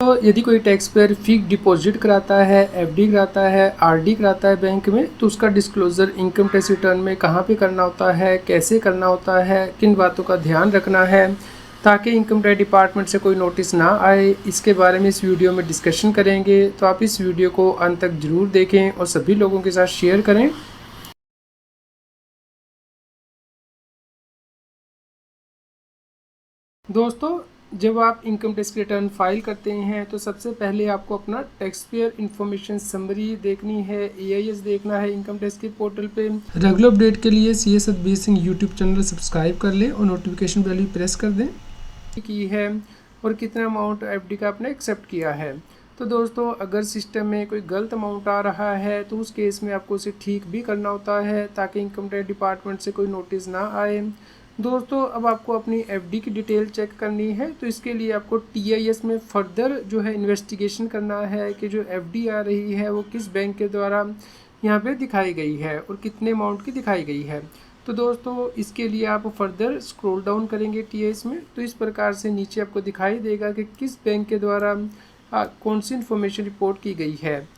तो यदि कोई टैक्स पेयर फिक्स डिपॉजिट कराता है, एफडी कराता है, आरडी कराता है बैंक में, तो उसका डिस्क्लोज़र इनकम टैक्स रिटर्न में कहाँ पे करना होता है, कैसे करना होता है, किन बातों का ध्यान रखना है ताकि इनकम टैक्स डिपार्टमेंट से कोई नोटिस ना आए, इसके बारे में इस वीडियो में डिस्कशन करेंगे। तो आप इस वीडियो को अंत तक ज़रूर देखें और सभी लोगों के साथ शेयर करें। दोस्तों, जब आप इनकम टैक्स रिटर्न फाइल करते हैं तो सबसे पहले आपको अपना टैक्स पेयर इन्फॉर्मेशन समरी देखनी है, एआईएस देखना है इनकम टैक्स के पोर्टल पे। रेगुलर अपडेट के लिए CS B Singh YouTube channel subscribe कर लें और नोटिफिकेशन बेल भी प्रेस कर दें की है और कितना अमाउंट एफडी का आपने एक्सेप्ट किया है। तो दोस्तों, अगर सिस्टम में कोई गलत अमाउंट आ रहा है तो उस केस में आपको उसे ठीक भी करना होता है ताकि इनकम टैक्स डिपार्टमेंट से कोई नोटिस ना आए। दोस्तों, अब आपको अपनी एफडी की डिटेल चेक करनी है तो इसके लिए आपको टीआईएस में फर्दर जो है इन्वेस्टिगेशन करना है कि जो एफडी आ रही है वो किस बैंक के द्वारा यहाँ पे दिखाई गई है और कितने अमाउंट की दिखाई गई है। तो दोस्तों, इसके लिए आप फर्दर स्क्रॉल डाउन करेंगे टीआईएस में तो इस प्रकार से नीचे आपको दिखाई देगा कि किस बैंक के द्वारा कौन सी इन्फॉर्मेशन रिपोर्ट की गई है।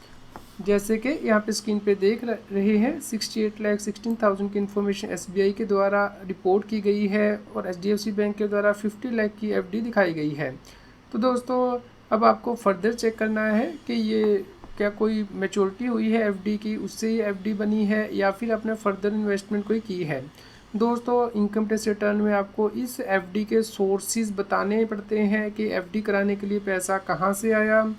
जैसे कि यहाँ पे स्क्रीन पे देख रहे हैं 68,16,000 की इन्फॉर्मेशन एसबीआई के द्वारा रिपोर्ट की गई है और एचडीएफसी बैंक के द्वारा 50 लाख की एफडी दिखाई गई है। तो दोस्तों, अब आपको फर्दर चेक करना है कि ये क्या कोई मैच्योरिटी हुई है एफडी की, उससे ये एफडी बनी है या फिर आपने फर्दर इन्वेस्टमेंट कोई की है। दोस्तों, इनकम टैक्स रिटर्न में आपको इस एफडी के सोर्सेज बताने पड़ते हैं कि एफडी कराने के लिए पैसा कहाँ से आया।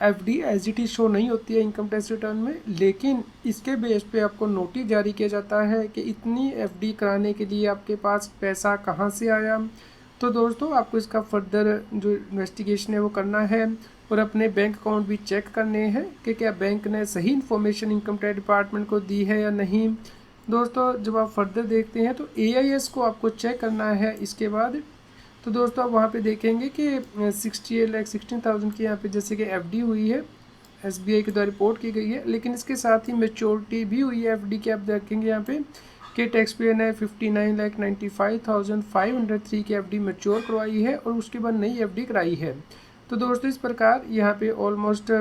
FD as it is show नहीं होती है इनकम टैक्स रिटर्न में, लेकिन इसके बेस पे आपको नोटिस जारी किया जाता है कि इतनी एफडी कराने के लिए आपके पास पैसा कहाँ से आया। तो दोस्तों, आपको इसका फर्दर जो इन्वेस्टिगेशन है वो करना है और अपने बैंक अकाउंट भी चेक करने हैं कि क्या बैंक ने सही इन्फॉर्मेशन इनकम टैक्स डिपार्टमेंट को दी है या नहीं। दोस्तों, जब आप फर्दर देखते हैं तो एआईएस को आपको चेक करना है इसके बाद। तो दोस्तों, आप वहाँ पे देखेंगे कि 68,16,000 की यहाँ पे जैसे कि एफडी हुई है, एसबीआई के द्वारा रिपोर्ट की गई है, लेकिन इसके साथ ही मैच्योरिटी भी हुई है एफडी की। आप देखेंगे यहाँ पे कि टैक्स पेयर ने 59,95,503 की एफडी मैच्योर करवाई है और उसके बाद नई एफडी कराई है। तो दोस्तों, इस प्रकार यहाँ पे ऑलमोस्ट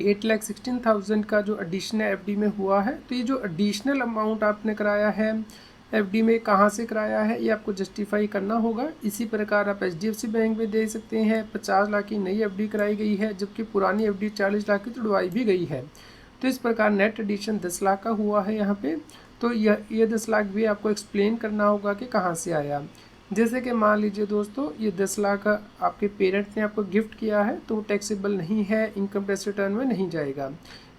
8,16,000 का जो एडिशनल एफडी में हुआ है। तो ये जो एडिशनल अमाउंट आपने कराया है एफडी में कहाँ से कराया है ये आपको जस्टिफाई करना होगा। इसी प्रकार आप एचडीएफसी बैंक में देख सकते हैं 50 लाख की नई एफडी कराई गई है, जबकि पुरानी एफडी 40 लाख की तुड़वाई भी गई है। तो इस प्रकार नेट एडिशन 10 लाख का हुआ है यहाँ पे। तो ये 10 लाख भी आपको एक्सप्लेन करना होगा कि कहाँ से आया। जैसे कि मान लीजिए दोस्तों, ये 10 लाख आपके पेरेंट्स ने आपको गिफ्ट किया है तो टैक्सेबल नहीं है, इनकम टैक्स रिटर्न में नहीं जाएगा।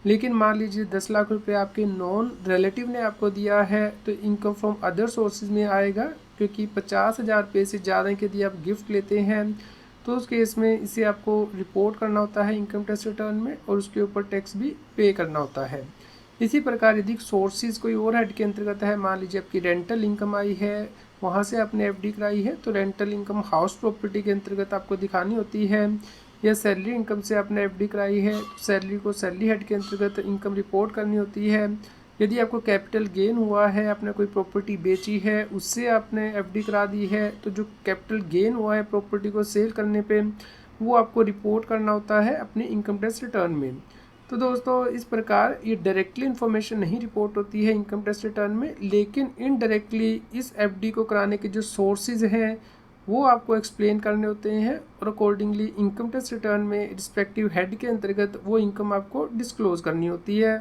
लेकिन मान लीजिए 10 लाख रुपए आपके नॉन रिलेटिव ने आपको दिया है तो इनकम फ्रॉम अदर सोर्सेज में आएगा, क्योंकि 50,000 रुपये से ज़्यादा के यदि आप गिफ्ट लेते हैं तो उस केस में इसे आपको रिपोर्ट करना होता है इनकम टैक्स रिटर्न में और उसके ऊपर टैक्स भी पे करना होता है। इसी प्रकार यदि सोर्सेज कोई ओवरहेड के अंतर्गत है, मान लीजिए आपकी रेंटल इनकम आई है, वहाँ से आपने एफडी कराई है, तो रेंटल इनकम हाउस प्रॉपर्टी के अंतर्गत आपको दिखानी होती है। या सैलरी इनकम से आपने एफडी कराई है तो सैलरी को सैलरी हेड के अंतर्गत इनकम रिपोर्ट करनी होती है। यदि आपको कैपिटल गेन हुआ है, आपने कोई प्रॉपर्टी बेची है, उससे आपने एफडी करा दी है, तो जो कैपिटल गेन हुआ है प्रॉपर्टी को सेल करने पे वो आपको रिपोर्ट करना होता है अपने इनकम टैक्स रिटर्न में। तो दोस्तों, इस प्रकार ये डायरेक्टली इन्फॉर्मेशन नहीं रिपोर्ट होती है इनकम टैक्स रिटर्न में, लेकिन इनडायरेक्टली इस एफडी को कराने के जो सोर्सेज हैं वो आपको एक्सप्लेन करने होते हैं और अकॉर्डिंगली इनकम टैक्स रिटर्न में रिस्पेक्टिव हेड के अंतर्गत वो इनकम आपको डिस्क्लोज करनी होती है।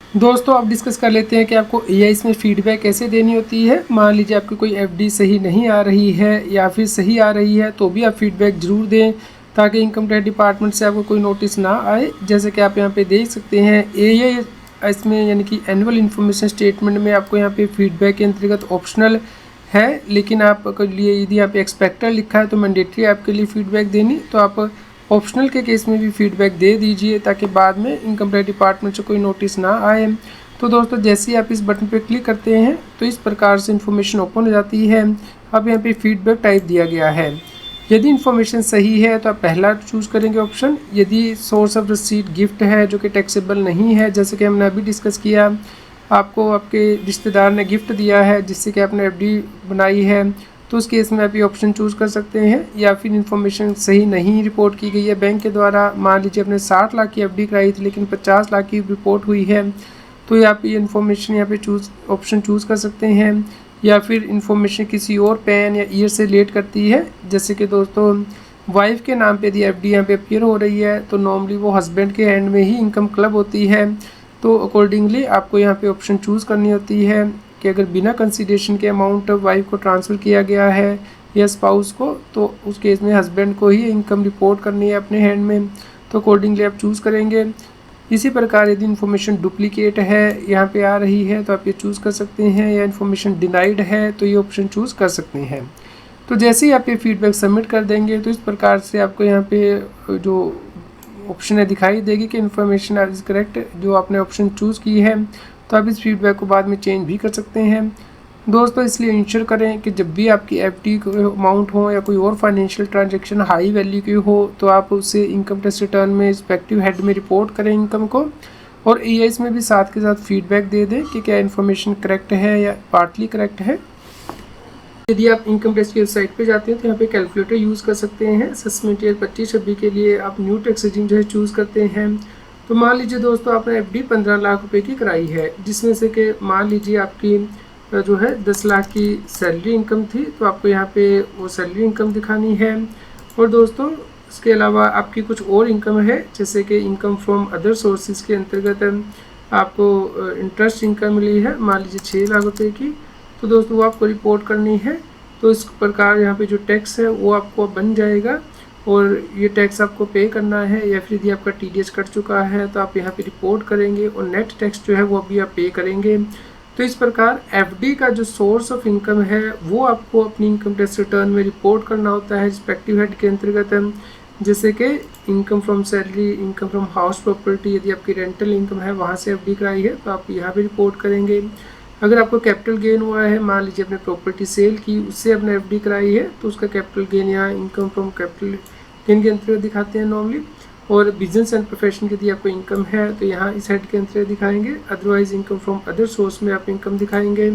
दोस्तों, अब डिस्कस कर लेते हैं कि आपको एआईएस में फीडबैक कैसे देनी होती है। मान लीजिए आपकी कोई एफडी सही नहीं आ रही है या फिर सही आ रही है तो भी आप फीडबैक ज़रूर दें ताकि इनकम टैक्स डिपार्टमेंट से आपको कोई नोटिस ना आए। जैसे कि आप यहाँ पे देख सकते हैं एआईएस में यानी कि एनुअल इन्फॉर्मेशन स्टेटमेंट में आपको यहाँ पे फीडबैक के अंतर्गत ऑप्शनल है, लेकिन आपके लिए यदि आप एक्सपेक्टेड लिखा है तो मैंडेटरी आपके लिए फीडबैक देनी, तो आप ऑप्शनल के केस में भी फीडबैक दे दीजिए ताकि बाद में इनकम टैक्स डिपार्टमेंट से कोई नोटिस ना आए। तो दोस्तों, जैसे ही आप इस बटन पर क्लिक करते हैं तो इस प्रकार से इन्फॉर्मेशन ओपन हो जाती है। अब यहाँ पे फीडबैक टाइप दिया गया है। यदि इन्फॉर्मेशन सही है तो आप पहला चूज़ करेंगे ऑप्शन। यदि सोर्स ऑफ रिसीट गिफ्ट है जो कि टैक्सेबल नहीं है, जैसे कि हमने अभी डिस्कस किया, आपको आपके रिश्तेदार ने गिफ्ट दिया है जिससे कि आपने एफडी बनाई है, तो उस केस में आप ये ऑप्शन चूज़ कर सकते हैं। या फिर इन्फॉर्मेशन सही नहीं रिपोर्ट की गई है बैंक के द्वारा, मान लीजिए आपने 60 लाख की एफडी कराई थी लेकिन 50 लाख की रिपोर्ट हुई है, तो ये आप ये इन्फॉर्मेशन यहाँ पे ऑप्शन चूज़ कर सकते हैं। या फिर इन्फॉर्मेशन किसी और पैन या ईयर से रिलेट करती है, जैसे कि दोस्तों वाइफ के नाम पे यदि एफडी यहाँ पे अपीयर हो रही है तो नॉर्मली वो हस्बैंड के हैंड में ही इनकम क्लब होती है। तो अकॉर्डिंगली आपको यहाँ पे ऑप्शन चूज़ करनी होती है कि अगर बिना कंसिडरेशन के अमाउंट वाइफ को ट्रांसफ़र किया गया है या स्पाउस को, तो उस केस में हस्बैंड को ही इनकम रिपोर्ट करनी है अपने हैंड में, तो अकॉर्डिंगली आप चूज़ करेंगे। इसी प्रकार यदि इन्फॉर्मेशन डुप्लीकेट है यहाँ पे आ रही है तो आप ये चूज़ कर सकते हैं, या इन्फॉर्मेशन डिनाइड है तो ये ऑप्शन चूज़ कर सकते हैं। तो जैसे ही आप ये फीडबैक सबमिट कर देंगे तो इस प्रकार से आपको यहाँ पे जो ऑप्शन है दिखाई देगी कि इन्फॉर्मेशन इज़ करेक्ट, जो आपने ऑप्शन चूज़ की है। तो आप इस फीडबैक को बाद में चेंज भी कर सकते हैं दोस्तों। इसलिए इंश्योर करें कि जब भी आपकी एफडी अमाउंट हो या कोई और फाइनेंशियल ट्रांजैक्शन हाई वैल्यू की हो तो आप उसे इनकम टैक्स रिटर्न में रिस्पेक्टिव हेड में रिपोर्ट करें इनकम को, और EIS में भी साथ के साथ फीडबैक दे दें कि क्या इन्फॉर्मेशन करेक्ट है या पार्टली करेक्ट है। यदि आप इनकम टैक्स की वेबसाइट पे जाते हैं तो यहाँ पे कैलकुलेटर यूज़ कर सकते हैं। असेसमेंट ईयर 25-26 के लिए आप न्यू टैक्स रेजिम जो है चूज़ करते हैं। तो मान लीजिए दोस्तों आपने एफडी 15 लाख रुपए की कराई है, जिसमें से कि मान लीजिए आपकी जो है 10 लाख की सैलरी इनकम थी, तो आपको यहाँ पे वो सैलरी इनकम दिखानी है। और दोस्तों इसके अलावा आपकी कुछ और इनकम है, जैसे कि इनकम फ्रॉम अदर सोर्सेज के अंतर्गत आपको इंटरेस्ट इनकम मिली है मान लीजिए 6 लाख रुपए की, तो दोस्तों वो आपको रिपोर्ट करनी है। तो इस प्रकार यहाँ पे जो टैक्स है वो आपको बन जाएगा और ये टैक्स आपको पे करना है। या फिर यदि आपका TDS कट चुका है तो आप यहाँ पे रिपोर्ट करेंगे और नेट टैक्स जो है वो अभी आप पे करेंगे। तो इस प्रकार एफडी का जो सोर्स ऑफ इनकम है वो आपको अपनी इनकम टैक्स रिटर्न में रिपोर्ट करना होता है रिस्पेक्टिव हेड के अंतर्गत, जैसे कि income from salary, income from house property, यदि आपकी रेंटल इनकम है वहाँ से एफडी कराई है तो आप यहाँ पे रिपोर्ट करेंगे। अगर आपको कैपिटल गेन हुआ है, मान लीजिए अपने प्रॉपर्टी सेल की, उससे आपने एफडी कराई है तो उसका कैपिटल गेन यहाँ इनकम फ्रॉम कैपिटल गेन के अंतर्गत दिखाते हैं नॉर्मली। और बिजनेस एंड प्रोफेशन की यदि आपको इनकम है तो यहाँ इस हेड के अंतर्गत दिखाएंगे। Otherwise income from other source में आप इनकम दिखाएंगे।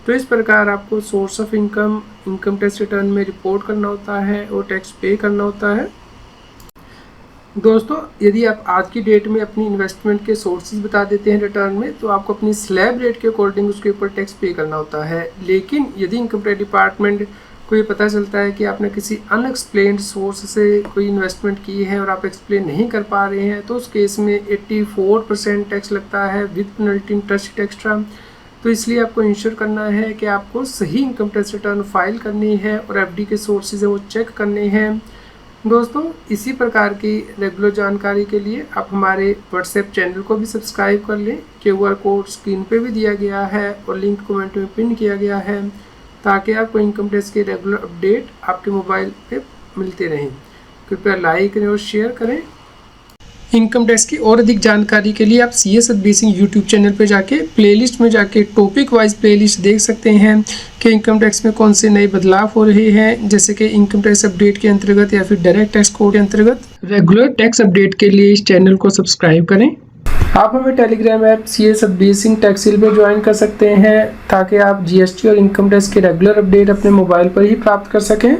तो इस प्रकार आपको source of income income tax return में रिपोर्ट करना होता है और टैक्स पे करना होता है। दोस्तों यदि आप आज की डेट में अपनी इन्वेस्टमेंट के सोर्सेज बता देते हैं रिटर्न में, तो आपको अपनी स्लैब रेट के अकॉर्डिंग उसके ऊपर टैक्स पे करना होता है। लेकिन यदि इनकम टैक्स डिपार्टमेंट को ये पता चलता है कि आपने किसी अनएक्सप्लेन्ड सोर्स से कोई इन्वेस्टमेंट की है और आप एक्सप्लेन नहीं कर पा रहे हैं, तो उस केस में 84% टैक्स लगता है विद पेनल्टी इंटरेस्ट एक्स्ट्रा। तो इसलिए आपको इंश्योर करना है कि आपको सही इनकम टैक्स रिटर्न फाइल करनी है और एफडी के सोर्सेज हैं वो चेक करने हैं। दोस्तों इसी प्रकार की रेगुलर जानकारी के लिए आप हमारे व्हाट्सएप चैनल को भी सब्सक्राइब कर लें। QR कोड स्क्रीन पे भी दिया गया है और लिंक कमेंट में पिन किया गया है, ताकि आपको इनकम टैक्स के रेगुलर अपडेट आपके मोबाइल पे मिलते रहें। कृपया लाइक करें और शेयर करें। इनकम टैक्स की और अधिक जानकारी के लिए आप CS एडवाइसिंग यूट्यूब चैनल पे जाके प्लेलिस्ट में जाके टॉपिक वाइज प्लेलिस्ट देख सकते हैं कि इनकम टैक्स में कौन से नए बदलाव हो रहे हैं, जैसे कि इनकम टैक्स अपडेट के अंतर्गत या फिर डायरेक्ट टैक्स कोड के अंतर्गत। रेगुलर टैक्स अपडेट के लिए इस चैनल को सब्सक्राइब करें। आप हमें टेलीग्राम ऐप CS एडवाइसिंग टैक्सेल पे ज्वाइन कर सकते हैं, ताकि आप GST और इनकम टैक्स के रेगुलर अपडेट अपने मोबाइल पर ही प्राप्त कर सकें।